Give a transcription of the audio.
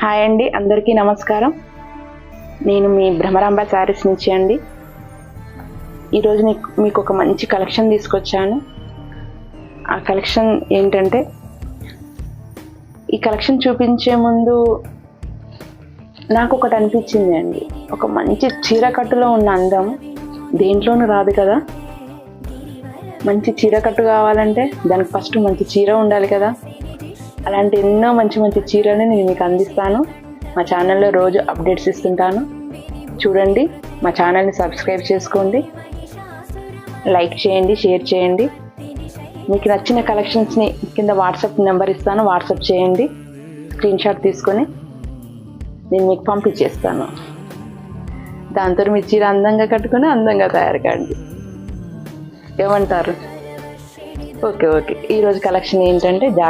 Hi అండి, అందరికీ నమస్కారం. నేను మీ భ్రమరాంబ శారీస్ నుంచి అండి. ఈరోజు మీకు ఒక మంచి కలెక్షన్ తీసుకొచ్చాను. ఆ కలెక్షన్ ఏంటంటే, ఈ కలెక్షన్ చూపించే ముందు నాకు ఒకటి అనిపించింది అండి. ఒక మంచి చీరకట్టులో ఉన్న అందం దేంట్లోనూ రాదు కదా. మంచి చీరకట్టు కావాలంటే దానికి ఫస్ట్ మంచి చీర ఉండాలి కదా. అలాంటి ఎన్నో మంచి మంచి చీరని నేను మీకు అందిస్తాను. మా ఛానల్లో రోజు అప్డేట్స్ ఇస్తుంటాను. చూడండి, మా ఛానల్ని సబ్స్క్రైబ్ చేసుకోండి, లైక్ చేయండి, షేర్ చేయండి. మీకు నచ్చిన కలెక్షన్స్ని కింద వాట్సాప్ నెంబర్ ఇస్తాను, వాట్సాప్ చేయండి. స్క్రీన్ షాట్ తీసుకొని నేను మీకు పంపించేస్తాను. దాంతో మీ చీర అందంగా కట్టుకొని అందంగా తయారు కాండి. ఏమంటారు? ఓకే. ఈరోజు కలెక్షన్ ఏంటంటే